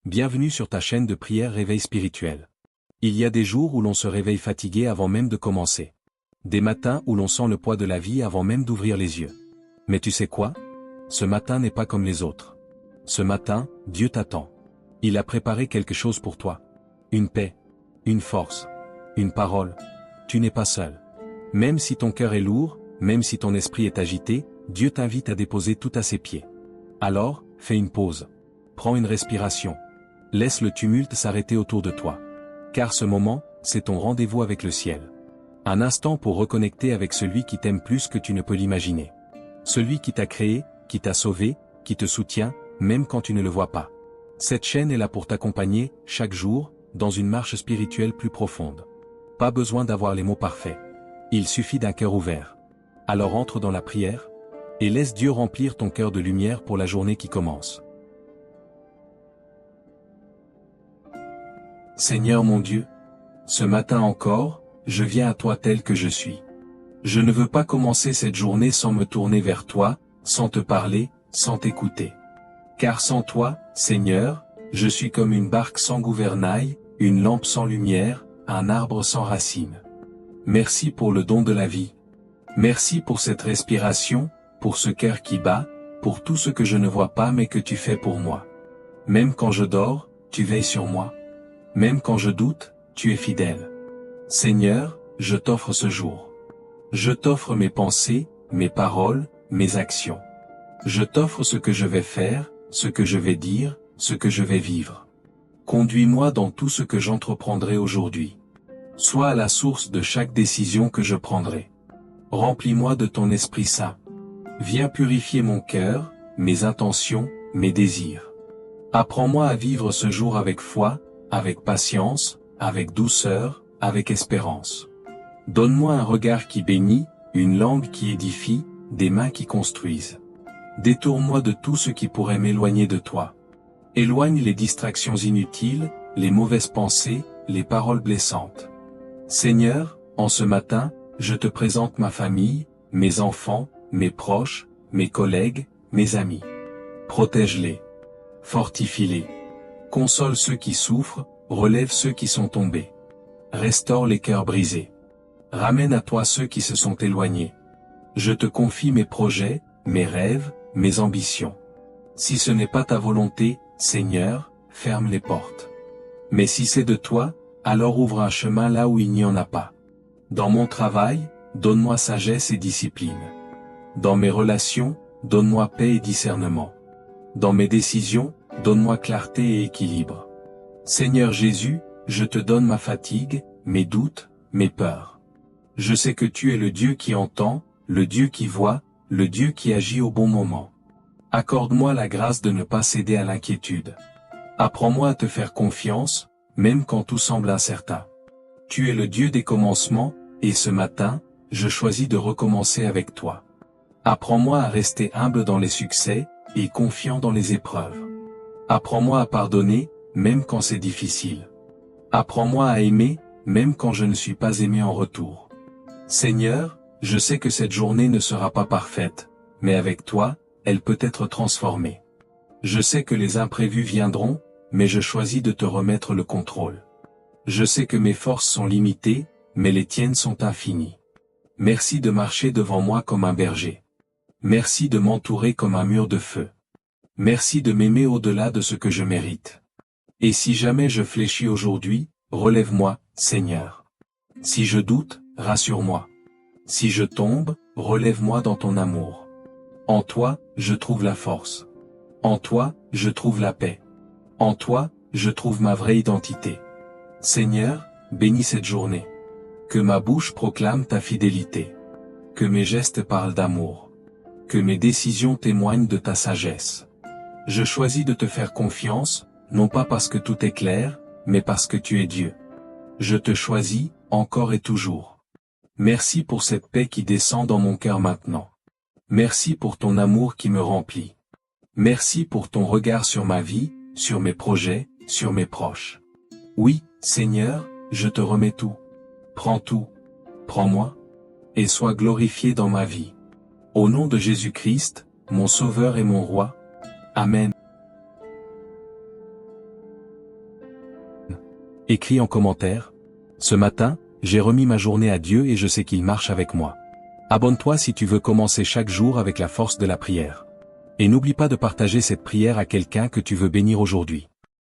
Bienvenue sur ta chaîne de prière Réveil spirituel. Il y a des jours où l'on se réveille fatigué avant même de commencer. Des matins où l'on sent le poids de la vie avant même d'ouvrir les yeux. Mais tu sais quoi? Ce matin n'est pas comme les autres. Ce matin, Dieu t'attend. Il a préparé quelque chose pour toi. Une paix, une force, une parole. Tu n'es pas seul. Même si ton cœur est lourd, même si ton esprit est agité, Dieu t'invite à déposer tout à ses pieds. Alors, fais une pause. Prends une respiration. Laisse le tumulte s'arrêter autour de toi. Car ce moment, c'est ton rendez-vous avec le ciel. Un instant pour reconnecter avec celui qui t'aime plus que tu ne peux l'imaginer. Celui qui t'a créé, qui t'a sauvé, qui te soutient, même quand tu ne le vois pas. Cette chaîne est là pour t'accompagner, chaque jour, dans une marche spirituelle plus profonde. Pas besoin d'avoir les mots parfaits. Il suffit d'un cœur ouvert. Alors entre dans la prière, et laisse Dieu remplir ton cœur de lumière pour la journée qui commence. Seigneur mon Dieu, ce matin encore, je viens à toi tel que je suis. Je ne veux pas commencer cette journée sans me tourner vers toi, sans te parler, sans t'écouter. Car sans toi, Seigneur, je suis comme une barque sans gouvernail, une lampe sans lumière, un arbre sans racines. Merci pour le don de la vie. Merci pour cette respiration, pour ce cœur qui bat, pour tout ce que je ne vois pas mais que tu fais pour moi. Même quand je dors, tu veilles sur moi. Même quand je doute, tu es fidèle. Seigneur, je t'offre ce jour. Je t'offre mes pensées, mes paroles, mes actions. Je t'offre ce que je vais faire, ce que je vais dire, ce que je vais vivre. Conduis-moi dans tout ce que j'entreprendrai aujourd'hui. Sois à la source de chaque décision que je prendrai. Remplis-moi de ton Esprit Saint. Viens purifier mon cœur, mes intentions, mes désirs. Apprends-moi à vivre ce jour avec foi, avec patience, avec douceur, avec espérance. Donne-moi un regard qui bénit, une langue qui édifie, des mains qui construisent. Détourne-moi de tout ce qui pourrait m'éloigner de toi. Éloigne les distractions inutiles, les mauvaises pensées, les paroles blessantes. Seigneur, en ce matin, je te présente ma famille, mes enfants, mes proches, mes collègues, mes amis. Protège-les. Fortifie-les. Console ceux qui souffrent, relève ceux qui sont tombés. Restaure les cœurs brisés. Ramène à toi ceux qui se sont éloignés. Je te confie mes projets, mes rêves, mes ambitions. Si ce n'est pas ta volonté, Seigneur, ferme les portes. Mais si c'est de toi, alors ouvre un chemin là où il n'y en a pas. Dans mon travail, donne-moi sagesse et discipline. Dans mes relations, donne-moi paix et discernement. Dans mes décisions, donne-moi clarté et équilibre. Seigneur Jésus, je te donne ma fatigue, mes doutes, mes peurs. Je sais que tu es le Dieu qui entend, le Dieu qui voit, le Dieu qui agit au bon moment. Accorde-moi la grâce de ne pas céder à l'inquiétude. Apprends-moi à te faire confiance, même quand tout semble incertain. Tu es le Dieu des commencements, et ce matin, je choisis de recommencer avec toi. Apprends-moi à rester humble dans les succès, et confiant dans les épreuves. Apprends-moi à pardonner, même quand c'est difficile. Apprends-moi à aimer, même quand je ne suis pas aimé en retour. Seigneur, je sais que cette journée ne sera pas parfaite, mais avec toi, elle peut être transformée. Je sais que les imprévus viendront, mais je choisis de te remettre le contrôle. Je sais que mes forces sont limitées, mais les tiennes sont infinies. Merci de marcher devant moi comme un berger. Merci de m'entourer comme un mur de feu. Merci de m'aimer au-delà de ce que je mérite. Et si jamais je fléchis aujourd'hui, relève-moi, Seigneur. Si je doute, rassure-moi. Si je tombe, relève-moi dans ton amour. En toi, je trouve la force. En toi, je trouve la paix. En toi, je trouve ma vraie identité. Seigneur, bénis cette journée. Que ma bouche proclame ta fidélité. Que mes gestes parlent d'amour. Que mes décisions témoignent de ta sagesse. Je choisis de te faire confiance, non pas parce que tout est clair, mais parce que tu es Dieu. Je te choisis, encore et toujours. Merci pour cette paix qui descend dans mon cœur maintenant. Merci pour ton amour qui me remplit. Merci pour ton regard sur ma vie, sur mes projets, sur mes proches. Oui, Seigneur, je te remets tout. Prends tout. Prends-moi. Et sois glorifié dans ma vie. Au nom de Jésus-Christ, mon Sauveur et mon Roi. Amen. Écris en commentaire. Ce matin, j'ai remis ma journée à Dieu et je sais qu'il marche avec moi. Abonne-toi si tu veux commencer chaque jour avec la force de la prière. Et n'oublie pas de partager cette prière à quelqu'un que tu veux bénir aujourd'hui.